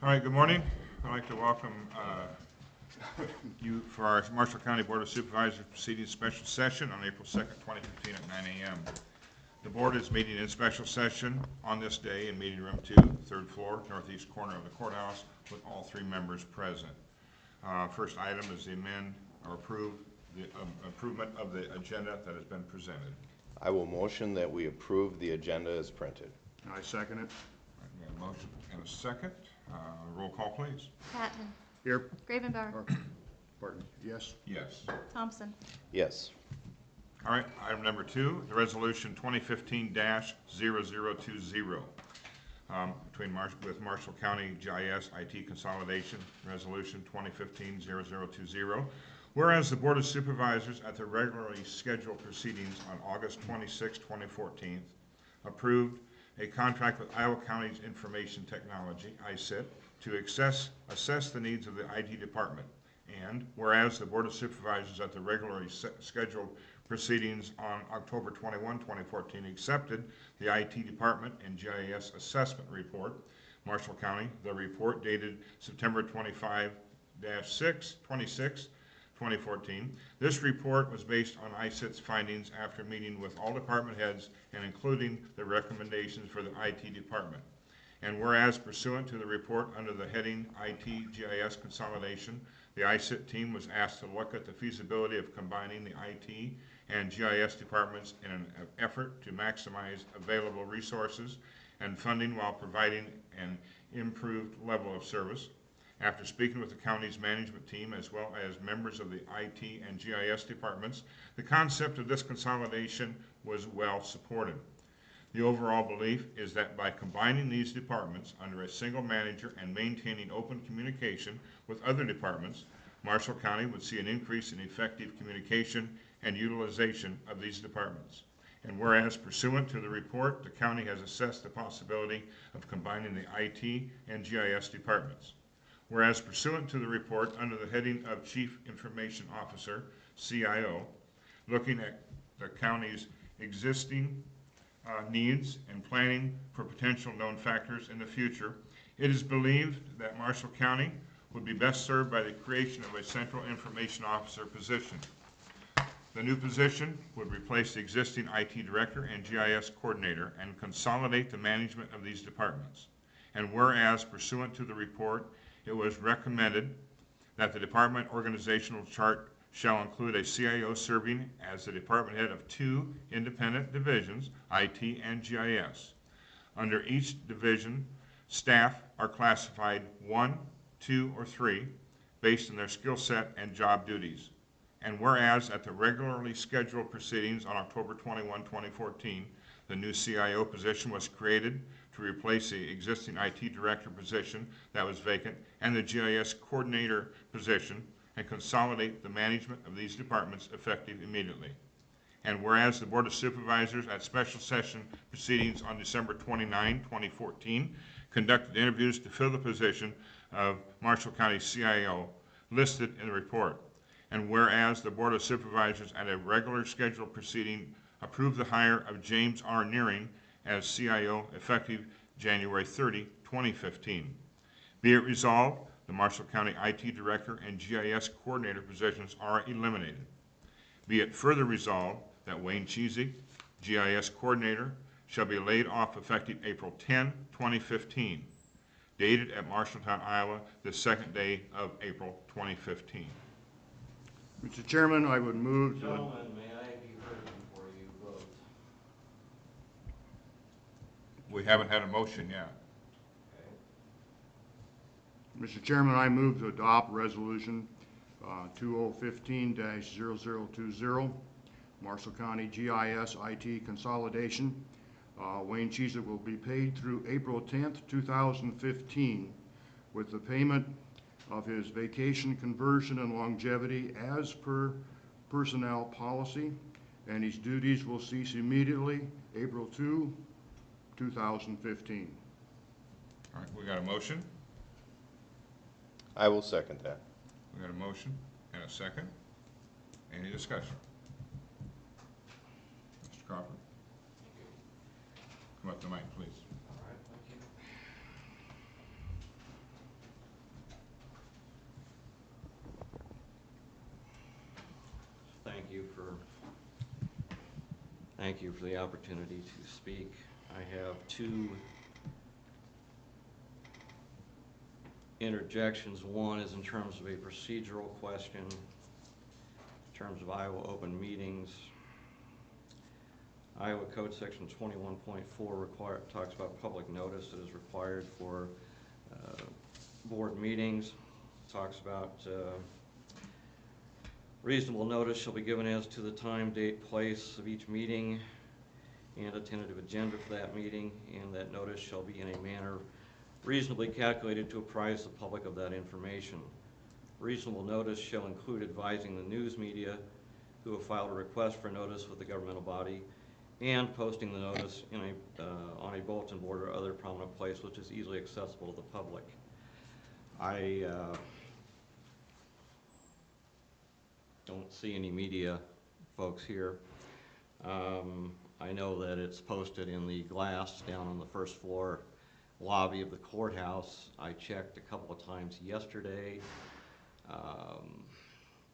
All right, good morning. I'd like to welcome you for our Marshall County Board of Supervisors proceeding special session on April 2nd, 2015 at 9 a.m. The board is meeting in special session on this day in meeting room 2, third floor, northeast corner of the courthouse, with all 3 members present. First item is the amend or improvement of the agenda that has been presented. I will motion that we approve the agenda as printed. I second it. We have a motion and a second. Roll call, please. Patton. Here. Gravenbauer. Pardon. Yes. Yes. Thompson. Yes. All right, item number 2, the resolution 2015-0020 with Marshall County GIS IT consolidation, resolution 2015-0020. Whereas the Board of Supervisors at the regularly scheduled proceedings on August 26, 2014, approved a contract with Iowa County's Information Technology, ICIT, to assess the needs of the IT department. And whereas the Board of Supervisors at the regularly scheduled proceedings on October 21, 2014, accepted the IT department and GIS assessment report, Marshall County, the report dated September 25-26, 2014. This report was based on ICIT's findings after meeting with all department heads and including the recommendations for the IT department. And whereas pursuant to the report under the heading IT GIS consolidation, the ICIT team was asked to look at the feasibility of combining the IT and GIS departments in an effort to maximize available resources and funding while providing an improved level of service. After speaking with the county's management team as well as members of the IT and GIS departments, the concept of this consolidation was well supported. The overall belief is that by combining these departments under a single manager and maintaining open communication with other departments, Marshall County would see an increase in effective communication and utilization of these departments. And whereas pursuant to the report, the county has assessed the possibility of combining the IT and GIS departments. Whereas pursuant to the report under the heading of Chief Information Officer, CIO, looking at the county's existing needs and planning for potential known factors in the future, it is believed that Marshall County would be best served by the creation of a Central Information Officer position. The new position would replace the existing IT Director and GIS Coordinator and consolidate the management of these departments. And whereas pursuant to the report, it was recommended that the department organizational chart shall include a CIO serving as the department head of 2 independent divisions, IT and GIS. Under each division, staff are classified 1, 2, or 3 based on their skill set and job duties. And whereas at the regularly scheduled proceedings on October 21, 2014, the new CIO position was created to replace the existing IT Director position that was vacant and the GIS Coordinator position and consolidate the management of these departments effective immediately. And whereas the Board of Supervisors at special session proceedings on December 29, 2014, conducted interviews to fill the position of Marshall County CIO listed in the report. And whereas the Board of Supervisors at a regular scheduled proceeding approved the hire of James R. Nearing as CIO effective January 30, 2015. Be it resolved, the Marshall County IT Director and GIS Coordinator positions are eliminated. Be it further resolved that Wayne Cheesy, GIS Coordinator, shall be laid off effective April 10, 2015, dated at Marshalltown, Iowa, the 2nd day of April 2015. Mr. Chairman, I would move to... Gentlemen, may I be heard before you vote? We haven't had a motion yet. Okay. Mr. Chairman, I move to adopt Resolution 2015-0020, Marshall County GIS IT consolidation. Wayne Cheesy will be paid through April 10th, 2015, with the payment of his vacation conversion and longevity as per personnel policy, and his duties will cease immediately April 2, 2015. All right, we got a motion. I will second that. We got a motion and a second. Any discussion? Mr. Crawford? Come up to the mic, please. All right, thank you. for the opportunity to speak. I have two interjections. One is in terms of a procedural question, in terms of Iowa open meetings. Iowa Code Section 21.4 talks about public notice that is required for board meetings. Talks about reasonable notice shall be given as to the time, date, place of each meeting and a tentative agenda for that meeting, and that notice shall be in a manner reasonably calculated to apprise the public of that information. Reasonable notice shall include advising the news media who have filed a request for notice with the governmental body and posting the notice in on a bulletin board or other prominent place which is easily accessible to the public. I don't see any media folks here. I know that it's posted in the glass down on the first floor lobby of the courthouse. I checked a couple of times yesterday.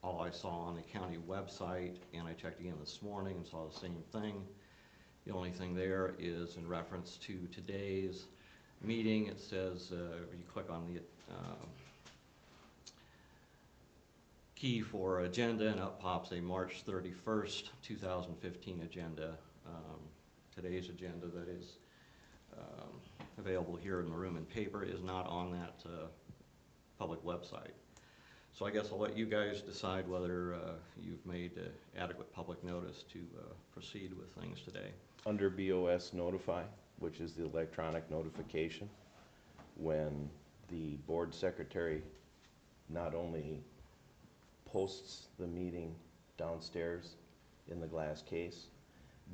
All I saw on the county website, and I checked again this morning and saw the same thing. The only thing there is in reference to today's meeting. It says, if you click on the key for agenda, and up pops a March 31st, 2015 agenda. Today's agenda that is available here in the room in paper is not on that public website. So I guess I'll let you guys decide whether you've made adequate public notice to proceed with things today. Under BOS Notify, which is the electronic notification, when the board secretary not only posts the meeting downstairs in the glass case,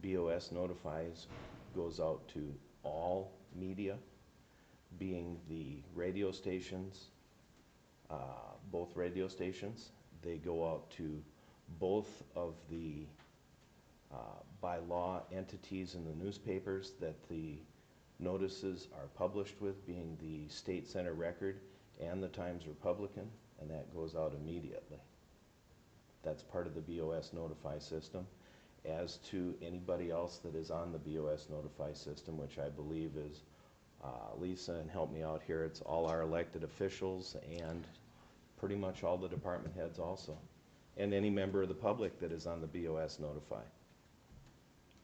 BOS Notifies goes out to all media, being the radio stations, both radio stations. They go out to both of the by law entities in the newspapers that the notices are published with, being the State Center Record and the Times Republican, and that goes out immediately. That's part of the BOS Notify system. As to anybody else that is on the BOS Notify system, which I believe is Lisa, and help me out here, it's all our elected officials and pretty much all the department heads also, and any member of the public that is on the BOS Notify.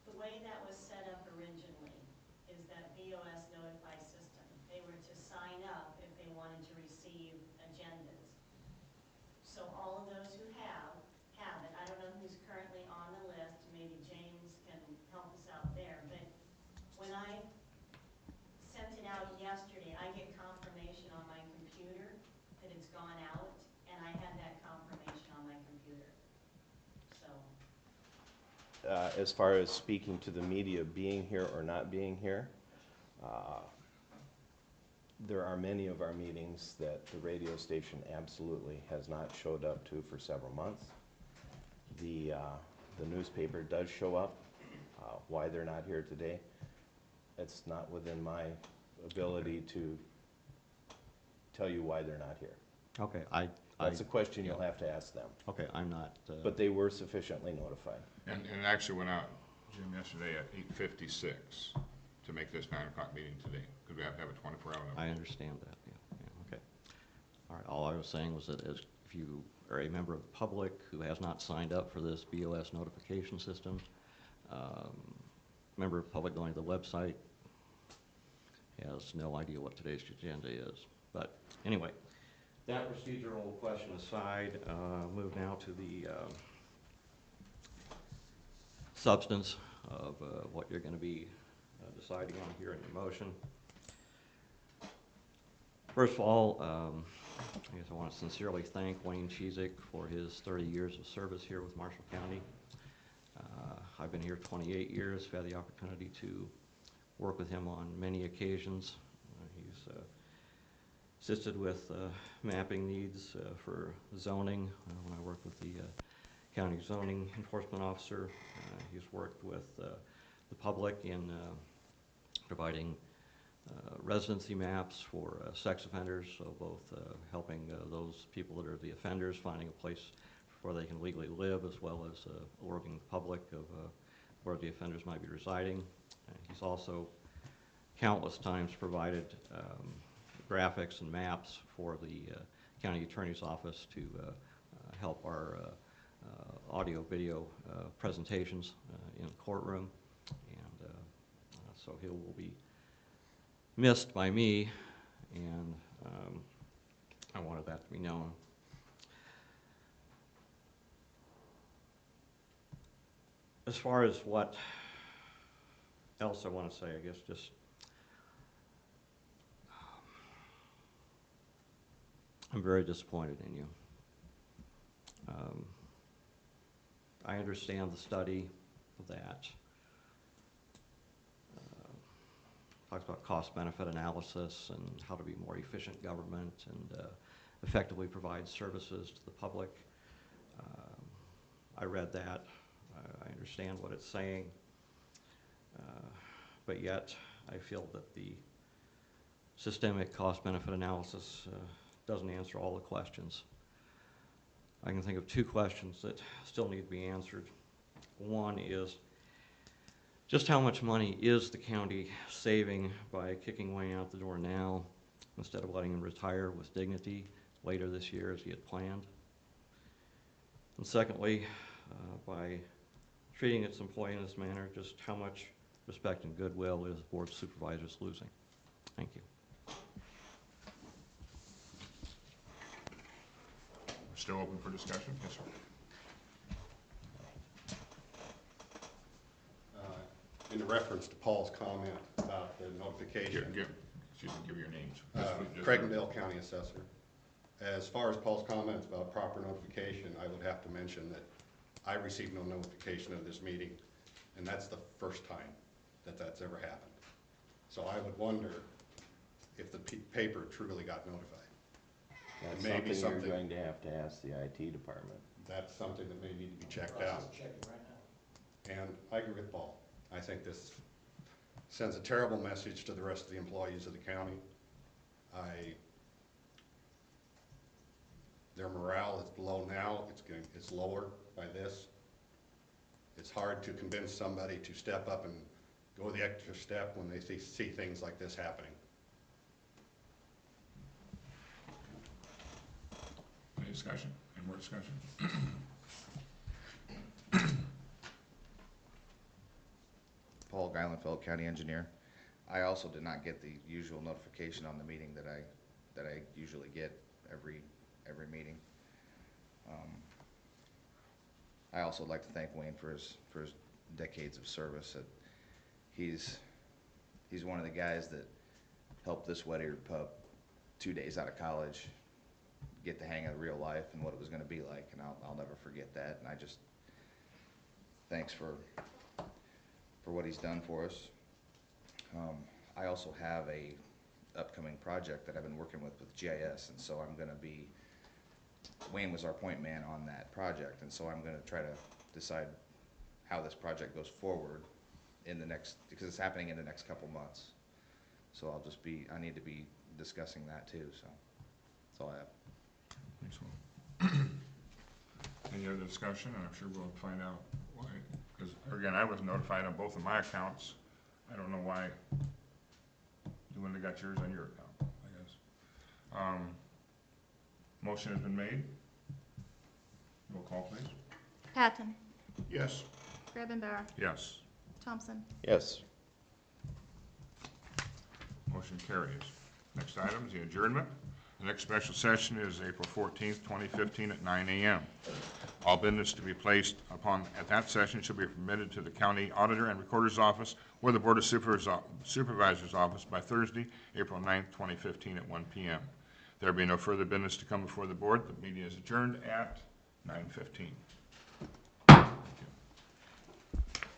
The way that was set up originally is that BOS Notify system, they were to sign up if they wanted to receive agendas. So all of those who have it. I don't know who's currently on the list. Maybe James can help us out there. But when I sent it out yesterday, I get confirmation on my computer that it's gone out, and I had that confirmation on my computer. So. As far as speaking to the media being here or not being here, there are many of our meetings that the radio station absolutely has not showed up to for several months. The newspaper does show up. Why they're not here today, it's not within my ability to tell you why they're not here. Okay, That's a question you'll have to ask them. Okay, I'm not. But they were sufficiently notified. And it actually went out, Jim, yesterday at 8:56 to make this 9 o'clock meeting today, because we have to have a 24-hour notice. I understand that, yeah, okay. All right, all I was saying was that if you are a member of the public who has not signed up for this BOS notification system, member of the public going to the website has no idea what today's agenda is. But anyway, that procedural question aside, move now to the substance of what you're going to be deciding on here in your motion. First of all, I guess I want to sincerely thank Wayne Cheesick for his 30 years of service here with Marshall County. I've been here 28 years, had the opportunity to work with him on many occasions. He's assisted with mapping needs for zoning when I worked with the county zoning enforcement officer. He's worked with the public in providing residency maps for sex offenders, so both helping those people that are the offenders finding a place where they can legally live, as well as alerting the public of where the offenders might be residing. He's also countless times provided graphics and maps for the county attorney's office to help our audio video presentations in the courtroom, and so he will be missed by me, and I wanted that to be known. As far as what else I want to say, I guess just I'm very disappointed in you. I understand the study of that. Talks about cost-benefit analysis and how to be more efficient government and effectively provide services to the public. I read that. I understand what it's saying. But yet, I feel that the systemic cost-benefit analysis doesn't answer all the questions. I can think of two questions that still need to be answered. One is, just how much money is the county saving by kicking Wayne out the door now instead of letting him retire with dignity later this year as he had planned? And secondly, by treating its employee in this manner, just how much respect and goodwill is the Board of Supervisors losing? Thank you. Still open for discussion? Yes, sir. In reference to Paul's comment about the notification, Give your names. Craig and Dale County Assessor. As far as Paul's comments about proper notification, I would have to mention that I received no notification of this meeting, and that's the first time that that's ever happened. So I would wonder if the paper truly got notified. That's Maybe something you're going to have to ask the IT department. That's something that may need to be checked out. And I agree with Paul. I think this sends a terrible message to the rest of the employees of the county. Their morale is low now. It's lower by this. It's hard to convince somebody to step up and go the extra step when they see things like this happening. Any discussion? Any more discussion? Paul Geilenfeld, County Engineer. I also did not get the usual notification on the meeting that I usually get every meeting. I also would like to thank Wayne for his decades of service. He's one of the guys that helped this wet-eared pup 2 days out of college get the hang of real life and what it was going to be like, and I'll never forget that. And I just thanks for what he's done for us. I also have a upcoming project that I've been working with GIS, and so I'm going to be, Wayne was our point man on that project, and so I'm going to try to decide how this project goes forward in the next, because it's happening in the next couple months. So I need to be discussing that too, so that's all I have. Thanks, Will. Any other discussion? I'm sure we'll find out why. Because, again, I was notified on both of my accounts. I don't know why you wouldn't have got yours on your account, I guess. Motion has been made. Roll call, please. Patton, Yes. Grabenbauer, Yes. Thompson. Yes. Motion carries. Next item is the adjournment. The next special session is April 14th, 2015 at 9 a.m. All business to be placed upon at that session should be permitted to the county auditor and recorder's office or the Board of Supervisors office by Thursday, April 9th, 2015 at 1 p.m. There be no further business to come before the board. The meeting is adjourned at 9:15.